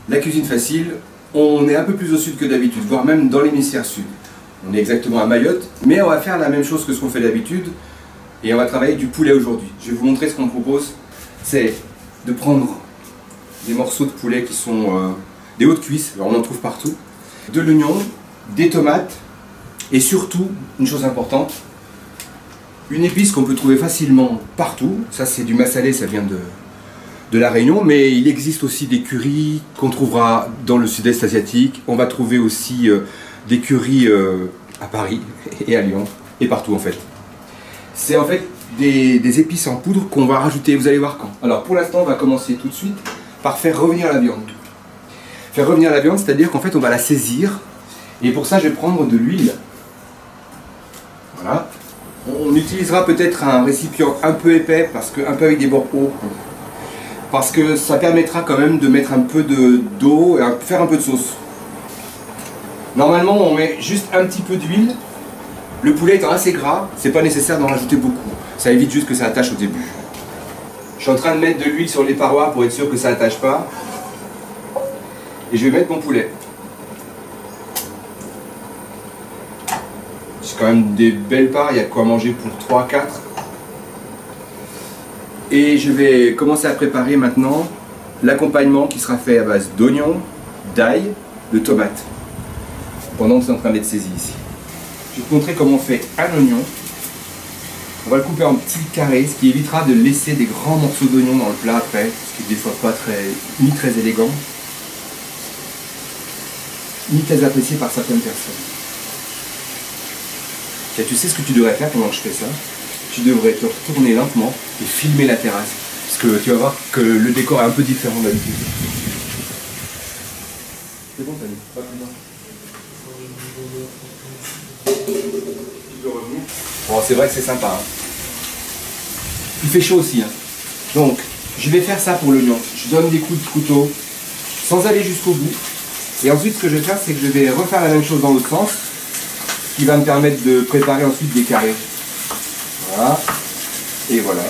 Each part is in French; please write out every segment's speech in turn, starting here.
La cuisine facile, on est un peu plus au sud que d'habitude, voire même dans l'hémisphère sud. On est exactement à Mayotte, mais on va faire la même chose que ce qu'on fait d'habitude et on va travailler du poulet aujourd'hui. Je vais vous montrer ce qu'on propose, c'est de prendre des morceaux de poulet qui sont des hautes cuisses, alors on en trouve partout, de l'oignon, des tomates et surtout, une chose importante, une épice qu'on peut trouver facilement partout. Ça c'est du massalé, ça vient de la Réunion, mais il existe aussi des currys qu'on trouvera dans le sud-est asiatique. On va trouver aussi des currys à Paris et à Lyon et partout en fait. C'est en fait des épices en poudre qu'on va rajouter, vous allez voir quand. Alors pour l'instant on va commencer tout de suite par faire revenir la viande. Faire revenir la viande, c'est-à-dire qu'en fait on va la saisir et pour ça je vais prendre de l'huile. Voilà. On utilisera peut-être un récipient un peu épais, un peu avec des bords hauts, parce que ça permettra quand même de mettre un peu d'eau et faire un peu de sauce. Normalement on met juste un petit peu d'huile. Le poulet étant assez gras, c'est pas nécessaire d'en rajouter beaucoup. Ça évite juste que ça attache au début. Je suis en train de mettre de l'huile sur les parois pour être sûr que ça attache pas. Et je vais mettre mon poulet. C'est quand même des belles parts, il y a de quoi manger pour 3-4. Et je vais commencer à préparer maintenant l'accompagnement qui sera fait à base d'oignons, d'ail, de tomates. Pendant que c'est en train d'être saisi ici. Je vais te montrer comment on fait un oignon. On va le couper en petits carrés, ce qui évitera de laisser des grands morceaux d'oignon dans le plat après, ce qui est des fois pas ni très élégant, ni très apprécié par certaines personnes. Et tu sais ce que tu devrais faire pendant que je fais ça? Tu devrais te retourner lentement et filmer la terrasse. Parce que tu vas voir que le décor est un peu différent d'habitude. C'est bon, Tani? Pas plus loin. Tu peux revenir. Bon, c'est vrai que c'est sympa. Hein. Il fait chaud aussi. Hein. Donc, je vais faire ça pour l'oignon. Je donne des coups de couteau sans aller jusqu'au bout. Et ensuite, ce que je vais faire, c'est que je vais refaire la même chose dans l'autre sens. Qui va me permettre de préparer ensuite des carrés. Voilà. Et voilà.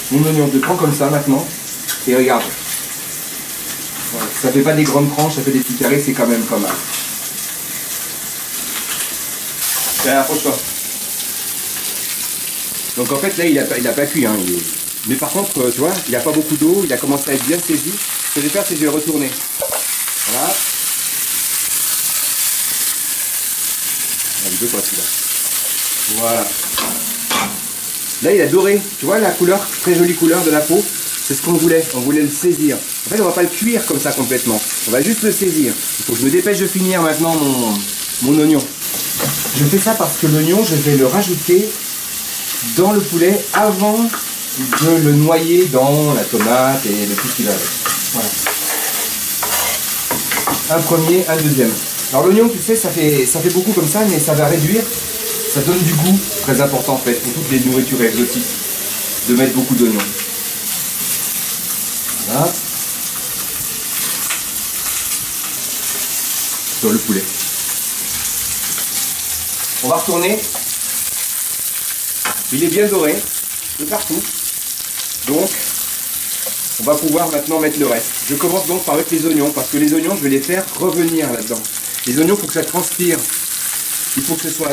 Mon oignon, je le prends comme ça maintenant. Et regarde. Voilà. Ça fait pas des grandes tranches, ça fait des petits carrés, c'est quand même pas mal. Tiens, approche-toi. Donc en fait là il a pas cuit. Hein, mais par contre, tu vois, il n'y a pas beaucoup d'eau, il a commencé à être bien saisi. Ce que je vais faire, c'est que je vais retourner. Voilà. Il veut pas celui-là. Voilà. Là il a doré, tu vois la couleur, très jolie couleur de la peau, c'est ce qu'on voulait, on voulait le saisir. En fait on va pas le cuire comme ça complètement, on va juste le saisir. Il faut que je me dépêche de finir maintenant mon oignon. Je fais ça parce que l'oignon je vais le rajouter dans le poulet avant de le noyer dans la tomate et le tout ce qui va avec. Voilà. Un premier, un deuxième. Alors l'oignon, tu sais, ça fait beaucoup comme ça, mais ça va réduire, ça donne du goût, très important en fait, pour toutes les nourritures exotiques, de mettre beaucoup d'oignons. Voilà. Sur le poulet. On va retourner. Il est bien doré, de partout. Donc, on va pouvoir maintenant mettre le reste. Je commence donc par mettre les oignons, parce que les oignons, je vais les faire revenir là-dedans. Les oignons, il faut que ça transpire. Il faut que ce soit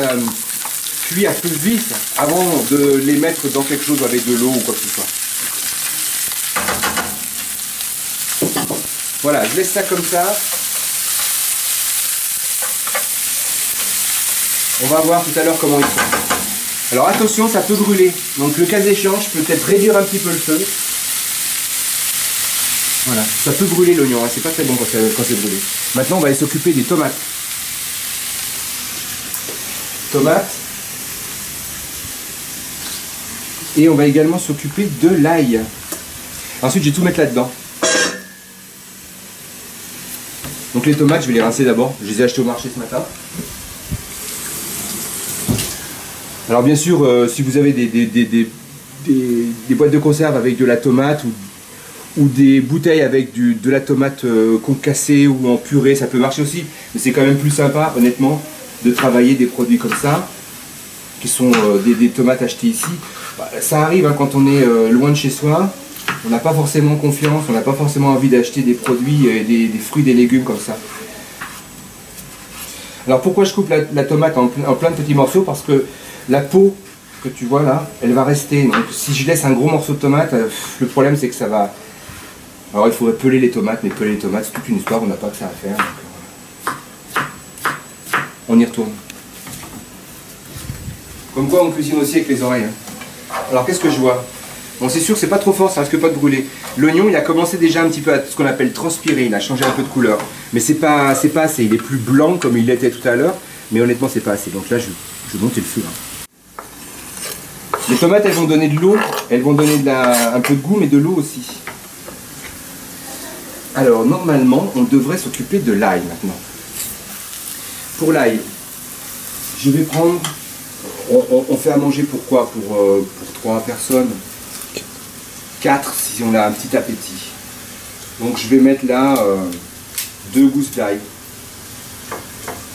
cuit à feu vif avant de les mettre dans quelque chose avec de l'eau ou quoi que ce soit. Voilà, je laisse ça comme ça. On va voir tout à l'heure comment ils sont. Alors attention, ça peut brûler. Donc le cas échéant, je peux peut-être réduire un petit peu le feu. Voilà, ça peut brûler l'oignon, hein. C'est pas très bon quand c'est brûlé. Maintenant, on va aller s'occuper des tomates. Tomates. Et on va également s'occuper de l'ail. Ensuite, je vais tout mettre là-dedans. Donc les tomates, je vais les rincer d'abord. Je les ai achetées au marché ce matin. Alors bien sûr, si vous avez des boîtes de conserve avec de la tomate ou des bouteilles avec de la tomate concassée ou en purée, ça peut marcher aussi. Mais c'est quand même plus sympa, honnêtement, de travailler des produits comme ça, qui sont des tomates achetées ici. Bah, ça arrive hein, quand on est loin de chez soi. on n'a pas forcément confiance, on n'a pas forcément envie d'acheter des produits, des fruits, des légumes comme ça. Alors pourquoi je coupe la tomate en plein de petits morceaux? Parce que la peau que tu vois là, elle va rester. Donc si je laisse un gros morceau de tomate, le problème c'est que ça va... Alors il faudrait peler les tomates, mais peler les tomates c'est toute une histoire, on n'a pas que ça à faire. Donc, on y retourne. Comme quoi on cuisine aussi avec les oreilles. Hein. Alors qu'est-ce que je vois? Bon, c'est sûr que c'est pas trop fort, ça risque pas de brûler. L'oignon, il a commencé déjà un petit peu à ce qu'on appelle transpirer, il a changé un peu de couleur. Mais c'est pas assez, il est plus blanc comme il l'était tout à l'heure, mais honnêtement c'est pas assez. Donc là je vais monter le feu. Hein. Les tomates elles vont donner de l'eau, elles vont donner un peu de goût, mais de l'eau aussi. Alors normalement, on devrait s'occuper de l'ail maintenant. Pour l'ail, je vais prendre... On fait à manger pour quoi? Pour 3 personnes. 4 si on a un petit appétit. Donc je vais mettre là 2 gousses d'ail.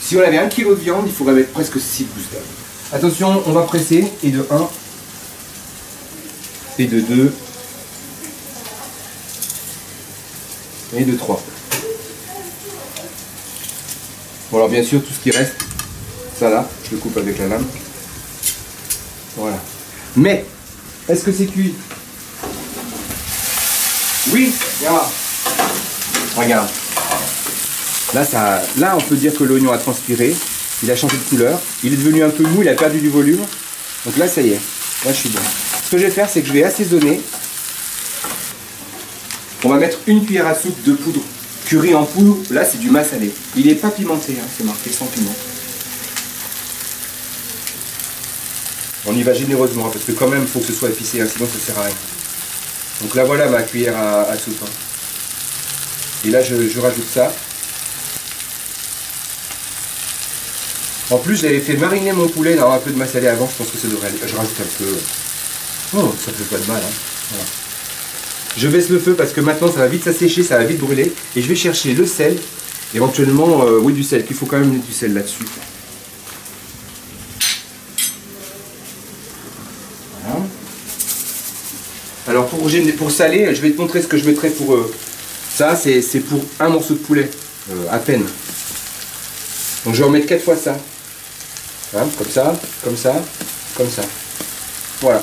Si on avait 1 kg de viande, il faudrait mettre presque 6 gousses d'ail. Attention, on va presser, et de 1, et de 2, et de 3. Bon alors bien sûr, tout ce qui reste, ça là, je le coupe avec la lame. Voilà. Mais, est-ce que c'est cuit? Oui, regarde. Là, on peut dire que l'oignon a transpiré, il a changé de couleur, il est devenu un peu mou, il a perdu du volume. Donc là, ça y est, là je suis bon. Ce que je vais faire, c'est que je vais assaisonner. On va mettre 1 cuillère à soupe de poudre curry en poudre. Là, c'est du massalé. Il n'est pas pimenté, hein, c'est marqué sans piment. On y va généreusement, parce que quand même, il faut que ce soit épicé, hein, sinon ça ne sert à rien. Donc là, voilà ma cuillère à soupe. Hein. Et là, je rajoute ça. En plus, j'avais fait mariner mon poulet dans un peu de massalé avant, je pense que ça devrait aller. Je rajoute un peu. Oh, ça fait pas de mal. Hein. Voilà. Je baisse le feu parce que maintenant, ça va vite s'assécher, ça va vite brûler. Et je vais chercher le sel, éventuellement, oui, du sel, qu'il faut quand même mettre du sel là-dessus. Alors pour saler, je vais te montrer ce que je mettrai pour... ça, c'est pour un morceau de poulet, à peine. Donc je vais en mettre 4 fois ça. Hein, comme ça, comme ça, comme ça. Voilà.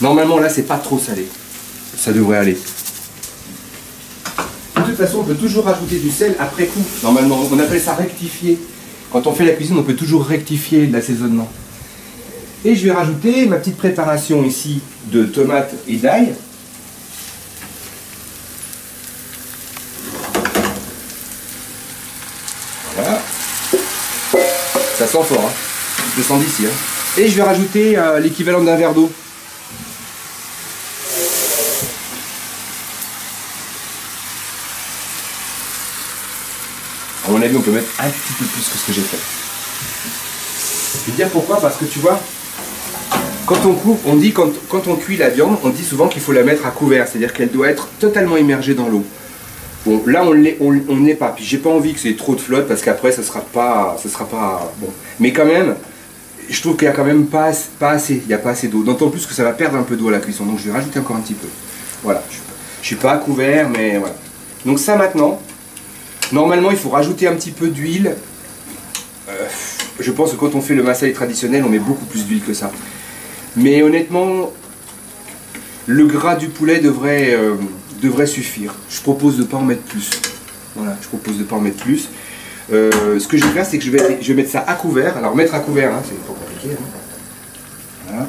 Normalement là, c'est pas trop salé. Ça devrait aller. De toute façon, on peut toujours rajouter du sel après coup. Normalement, on appelle ça rectifier. Quand on fait la cuisine, on peut toujours rectifier l'assaisonnement. Et je vais rajouter ma petite préparation ici de tomates et d'ail. Voilà. Ça sent fort, hein. Je le sens d'ici. Hein. Et je vais rajouter l'équivalent d'un verre d'eau. À mon avis, on peut mettre un petit peu plus que ce que j'ai fait. Je vais dire pourquoi, parce que tu vois, quand on coupe, on dit quand on cuit la viande, on dit souvent qu'il faut la mettre à couvert, c'est-à-dire qu'elle doit être totalement immergée dans l'eau. Bon, là on n'est pas, puis j'ai pas envie que c'est trop de flotte parce qu'après ça sera pas bon. Mais quand même, je trouve qu'il y a quand même pas assez, il n'y a pas assez d'eau. D'autant plus que ça va perdre un peu d'eau à la cuisson, donc je vais rajouter encore un petit peu. Voilà, je suis pas à couvert, mais voilà. Donc ça maintenant, normalement il faut rajouter un petit peu d'huile. Je pense que quand on fait le massalé traditionnel, on met beaucoup plus d'huile que ça. Mais honnêtement, le gras du poulet devrait suffire. Je propose de ne pas en mettre plus. Voilà, je propose de ne pas en mettre plus. Ce que je vais faire, c'est que je vais mettre ça à couvert. Alors mettre à couvert, hein, c'est pas compliqué. Hein. Voilà.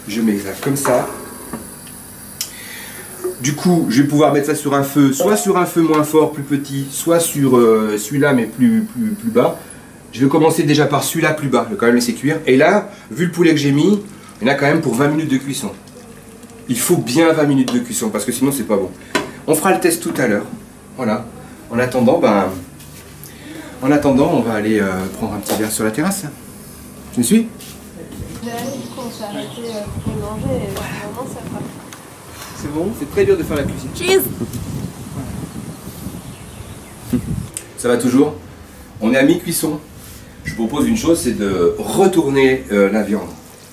Je mets ça comme ça. Du coup, je vais pouvoir mettre ça sur un feu, soit sur un feu moins fort, plus petit, soit sur celui-là, mais plus bas. Je vais commencer déjà par celui-là plus bas, je vais quand même laisser cuire. Et là, vu le poulet que j'ai mis, il y en a quand même pour 20 minutes de cuisson. Il faut bien 20 minutes de cuisson, parce que sinon c'est pas bon. On fera le test tout à l'heure. Voilà. En attendant, on va aller prendre un petit verre sur la terrasse. Tu me suis? Du coup, on s'est arrêté pour manger et vraiment ça va. C'est bon, c'est très dur de faire la cuisine. Cheese. Ça va toujours? On est à mi-cuisson. Je vous propose une chose, c'est de retourner la viande.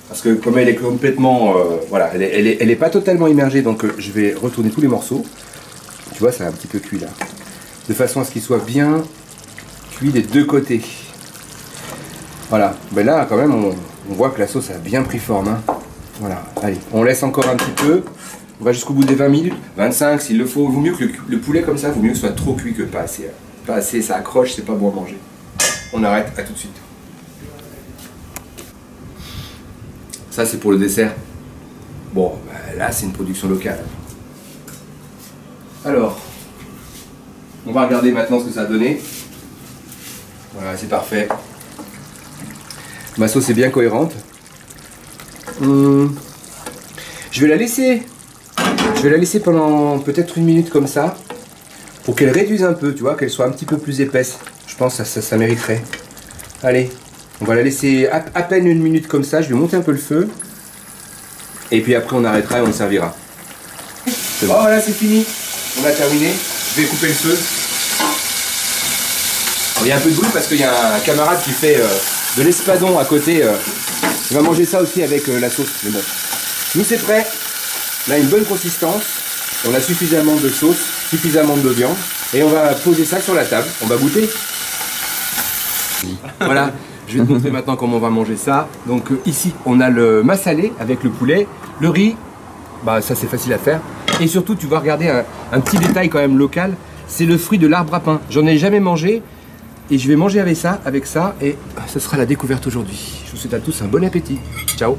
Parce que comme elle est complètement, voilà, elle est pas totalement immergée, donc je vais retourner tous les morceaux. Tu vois, ça a un petit peu cuit là. De façon à ce qu'il soit bien cuit des deux côtés. Voilà, ben là quand même on voit que la sauce a bien pris forme. Hein. Voilà, allez, on laisse encore un petit peu. On va jusqu'au bout des 20 minutes, 25 s'il le faut. Vaut mieux que le poulet comme ça, vaut mieux que ce soit trop cuit que pas assez. Pas assez, ça accroche, c'est pas bon à manger. On arrête, à tout de suite. Ça c'est pour le dessert. Bon, ben là c'est une production locale. Alors, on va regarder maintenant ce que ça a donné. Voilà, c'est parfait. Ma sauce est bien cohérente. Je vais la laisser pendant peut-être 1 minute comme ça, pour qu'elle réduise un peu, tu vois, qu'elle soit un petit peu plus épaisse. Je pense que ça mériterait. Allez, on va la laisser à peine 1 minute comme ça. Je vais monter un peu le feu. Et puis après on arrêtera et on le servira. C'est bon. Oh, voilà, c'est fini. On a terminé. Je vais couper le feu. Alors, il y a un peu de bruit parce qu'il y a un camarade qui fait de l'espadon à côté. Il va manger ça aussi avec la sauce. Mais bon. Nous c'est prêt. On a une bonne consistance. On a suffisamment de sauce, suffisamment de viande. Et on va poser ça sur la table. On va goûter. Voilà. Je vais te montrer maintenant comment on va manger ça. Donc ici, on a le massalé avec le poulet. Le riz, bah ça c'est facile à faire. Et surtout, tu vas regarder un petit détail quand même local. C'est le fruit de l'arbre à pain. J'en ai jamais mangé. Et je vais manger avec ça. Et ce sera la découverte aujourd'hui. Je vous souhaite à tous un bon appétit. Ciao.